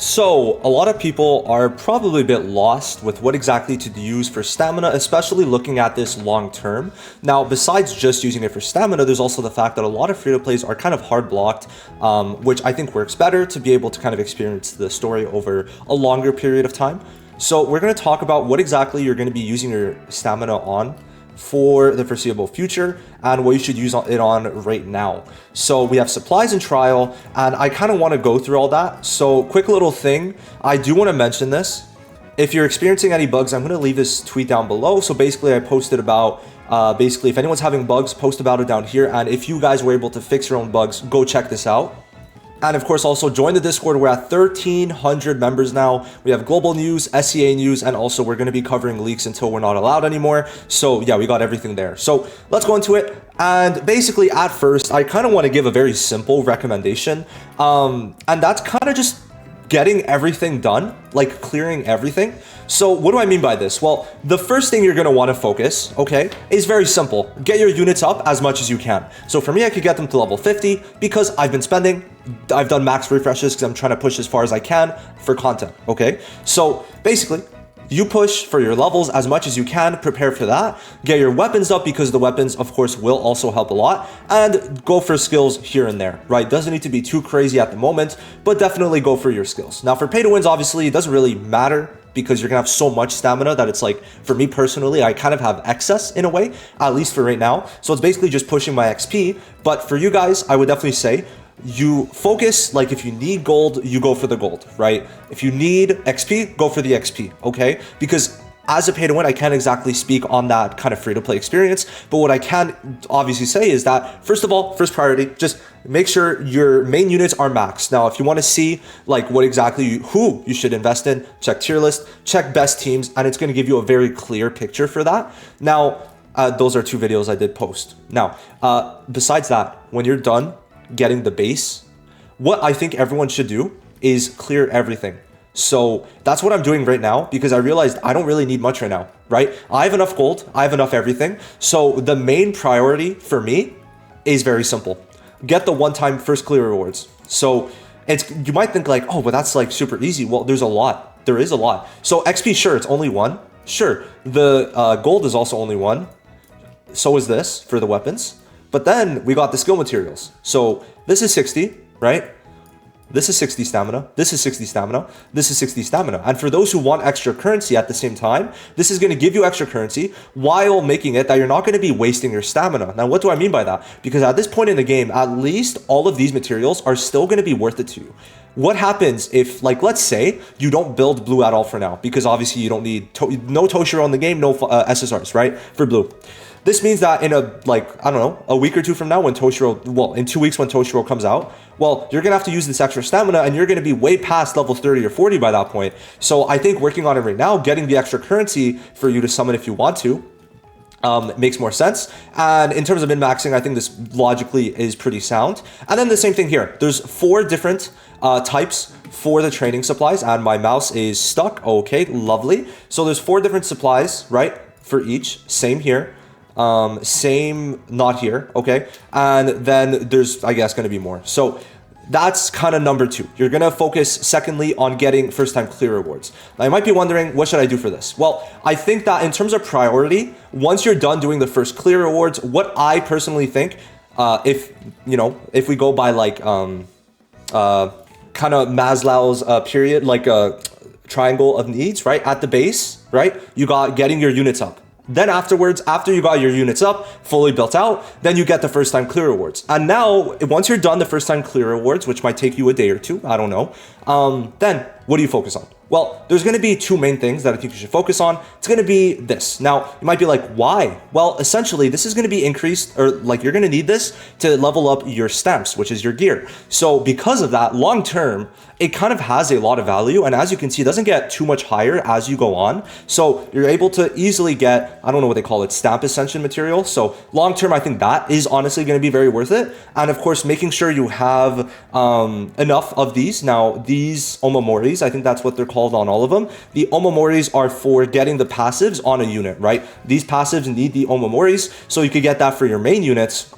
So, a lot of people are probably a bit lost with what exactly to use for stamina, especially looking at this long term. Now, besides just using it for stamina, there's also the fact that a lot of free-to-plays are kind of hard blocked, which I think works better to be able to kind of experience the story over a longer period of time. So, we're going to talk about what exactly you're going to be using your stamina on for the foreseeable future and what you should use it on right now. So we have supplies and trial, and I kind of want to go through all that. So quick little thing, I do want to mention this. If you're experiencing any bugs, I'm going to leave this tweet down below. So basically I posted about basically if anyone's having bugs, post about it down here. And if you guys were able to fix your own bugs, go check this out. And of course, also join the Discord. We're at 1,300 members now. We have global news, SEA news, and also we're going to be covering leaks until we're not allowed anymore. So yeah, we got everything there. So let's go into it. And basically at first, I kind of want to give a very simple recommendation. And that's kind of just getting everything done, like clearing everything. So what do I mean by this? Well, the first thing you're going to want to focus, okay, is very simple. Get your units up as much as you can. So for me, I could get them to level 50 because I've done max refreshes because I'm trying to push as far as I can for content, okay? So basically, you push for your levels as much as you can, prepare for that, get your weapons up because the weapons, of course, will also help a lot, and go for skills here and there, right? Doesn't need to be too crazy at the moment, but definitely go for your skills. Now, for pay to wins, obviously, it doesn't really matter because you're gonna have so much stamina that it's like, for me personally, I kind of have excess in a way, at least for right now. So it's basically just pushing my XP, but for you guys, I would definitely say, you focus, like if you need gold, you go for the gold, right? If you need XP, go for the XP, okay? Because as a pay to win, I can't exactly speak on that kind of free to play experience, but what I can obviously say is that, first of all, first priority, just make sure your main units are maxed. Now, if you want to see like what exactly who you should invest in, check tier list, check best teams, and it's going to give you a very clear picture for that. Now, those are two videos I did post. Now, besides that, when you're done getting the base, what I think everyone should do is clear everything. So that's what I'm doing right now because I realized I don't really need much right now, right? I have enough gold, I have enough everything. So the main priority for me is very simple. Get the one-time first clear rewards. So you might think like, oh, but that's like super easy. Well, there's a lot. There is a lot. So XP, sure, it's only one. Sure, the gold is also only one. So is this for the weapons. But then we got the skill materials. So this is 60, right? This is 60 stamina. This is 60 stamina. This is 60 stamina. And for those who want extra currency at the same time, this is going to give you extra currency while making it that you're not going to be wasting your stamina. Now, what do I mean by that? Because at this point in the game, at least all of these materials are still going to be worth it to you. What happens if, like, let's say you don't build blue at all for now, because obviously you don't need, no Toshiro in the game, no SSRs, right? For blue. This means that in a week or two from now when Toshiro, well, in 2 weeks when Toshiro comes out, well, you're going to have to use this extra stamina and you're going to be way past level 30 or 40 by that point. So I think working on it right now, getting the extra currency for you to summon if you want to, makes more sense. And in terms of min-maxing, I think this logically is pretty sound. And then the same thing here. There's 4 different types for the training supplies and my mouse is stuck. Okay, lovely. So there's 4 different supplies, right, for each. Same here. Same not here, okay? And then there's, I guess, going to be more. So that's kind of number 2. You're going to focus, secondly, on getting first-time clear rewards. Now, you might be wondering, what should I do for this? Well, I think that in terms of priority, once you're done doing the first clear rewards, what I personally think, if we go by like kind of Maslow's period, like a triangle of needs, right? At the base, right? You got getting your units up. Then afterwards, after you got your units up, fully built out, then you get the first time clear rewards. And now, once you're done the first time clear rewards, which might take you a day or two, I don't know, then what do you focus on? Well, there's going to be 2 main things that I think you should focus on. It's going to be this. Now, you might be like, why? Well, essentially, this is going to be increased, or like you're going to need this to level up your stamps, which is your gear. So because of that, long term, it kind of has a lot of value. And as you can see, it doesn't get too much higher as you go on. So you're able to easily get, I don't know what they call it, stamp ascension material. So long term, I think that is honestly going to be very worth it. And of course, making sure you have enough of these. Now, these omomoris, I think that's what they're called on all of them. The omomoris are for getting the passives on a unit, right? These passives need the omomoris, so you could get that for your main units.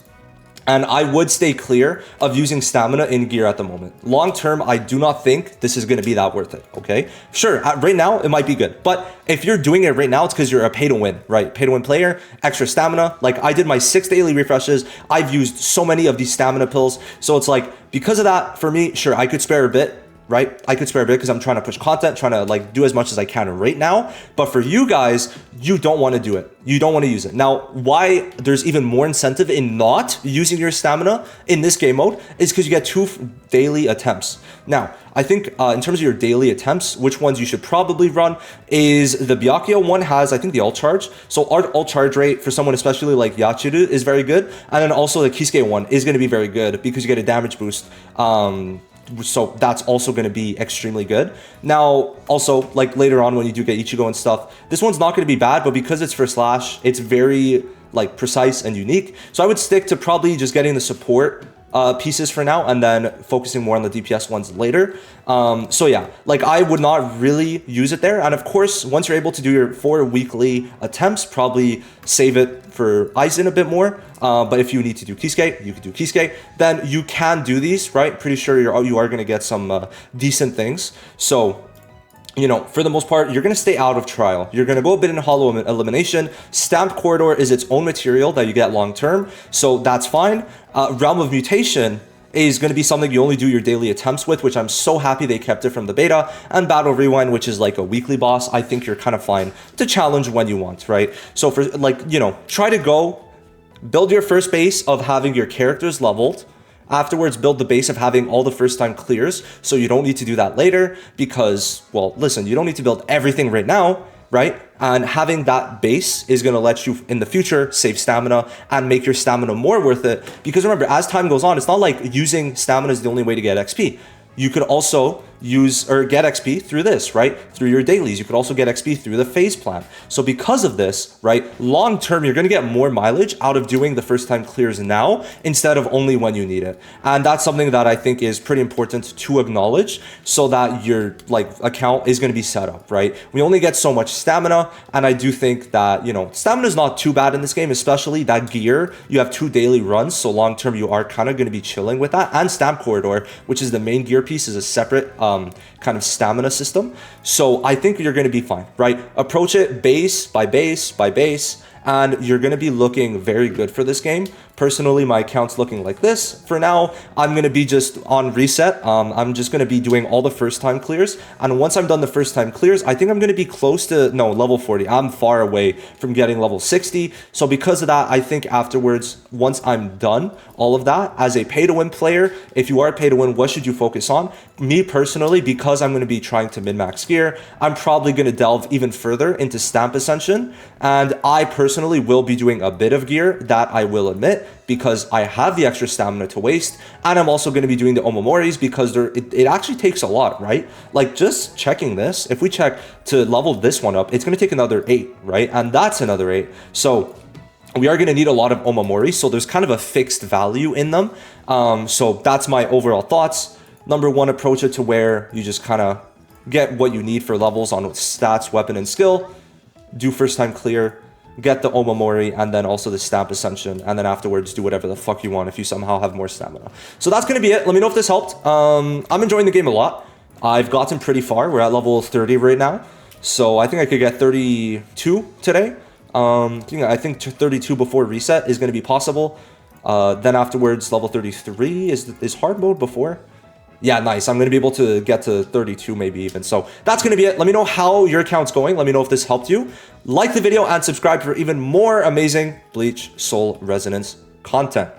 And I would stay clear of using stamina in gear at the moment. Long term, I do not think this is going to be that worth it, okay? Sure, right now, it might be good. But if you're doing it right now, it's because you're a pay-to-win, right? Pay-to-win player, extra stamina. Like, I did my 6 daily refreshes. I've used so many of these stamina pills. So it's like, because of that, for me, sure, I could spare a bit, right? I could spare a bit because I'm trying to push content, trying to like do as much as I can right now. But for you guys, you don't want to do it. You don't want to use it. Now, why there's even more incentive in not using your stamina in this game mode is because you get 2 daily attempts. Now, I think in terms of your daily attempts, which ones you should probably run is the Byakuya one has, I think, the ult charge. So our ult charge rate for someone especially like Yachiru is very good. And then also the Kisuke one is going to be very good because you get a damage boost. So that's also going to be extremely good. Now, also, like later on when you do get Ichigo and stuff, this one's not going to be bad, but because it's for Slash, it's very like precise and unique. So I would stick to probably just getting the support pieces for now and then focusing more on the DPS ones later. So yeah, like I would not really use it there. And of course, once you're able to do your 4 weekly attempts, probably save it for Aizen a bit more. But if you need to do Kisuke, you can do Kisuke. Then you can do these, right? Pretty sure you are going to get some decent things. So, you know, for the most part, you're going to stay out of trial. You're going to go a bit in hollow elimination. Stamped corridor is its own material that you get long term. So that's fine. Realm of mutation is going to be something you only do your daily attempts with, which I'm so happy they kept it from the beta. And Battle Rewind, which is like a weekly boss, I think you're kind of fine to challenge when you want, right? So for like, you know, try to go build your first base of having your characters leveled. Afterwards, build the base of having all the first time clears, so you don't need to do that later because, well, listen, you don't need to build everything right now, right? And having that base is going to let you in the future save stamina and make your stamina more worth it. Because remember, as time goes on, it's not like using stamina is the only way to get XP. You could also use or get XP through this, right? Through your dailies. You could also get XP through the phase plan. So because of this, right, long term, you're going to get more mileage out of doing the first time clears now instead of only when you need it. And that's something that I think is pretty important to acknowledge so that your like account is going to be set up, right? We only get so much stamina. And I do think that, you know, stamina is not too bad in this game, especially that gear. You have 2 daily runs. So long term, you are kind of going to be chilling with that. And Stamp Corridor, which is the main gear piece, is a separate kind of stamina system. So I think you're going to be fine, right? Approach it base by base by base, and you're going to be looking very good for this game. Personally, my account's looking like this. For now, I'm going to be just on reset. I'm just going to be doing all the first time clears. And once I'm done the first time clears, I think I'm going to be close to, no, level 40. I'm far away from getting level 60. So because of that, I think afterwards, once I'm done all of that, as a pay-to-win player, if you are pay-to-win, what should you focus on? Me personally, because I'm going to be trying to min-max gear, I'm probably going to delve even further into Stamp Ascension. And I personally will be doing a bit of gear, that I will admit, because I have the extra stamina to waste, and I'm also going to be doing the Omomoris because it actually takes a lot, right? Like just checking this, if we check to level this one up, it's going to take another 8, right? And that's another 8. So we are going to need a lot of Omomoris, so there's kind of a fixed value in them. So that's my overall thoughts. Number 1, approach it to where you just kind of get what you need for levels on stats, weapon, and skill. Do first time clear. Get the Omamori and then also the Stamp Ascension, and then afterwards do whatever the fuck you want if you somehow have more stamina. So that's going to be it. Let me know if this helped. I'm enjoying the game a lot. I've gotten pretty far. We're at level 30 right now. So I think I could get 32 today. I think 32 before reset is going to be possible. Then afterwards, level 33 is hard mode before. Yeah, nice. I'm going to be able to get to 32 maybe even. So that's going to be it. Let me know how your account's going. Let me know if this helped you. Like the video and subscribe for even more amazing Bleach Soul Resonance content.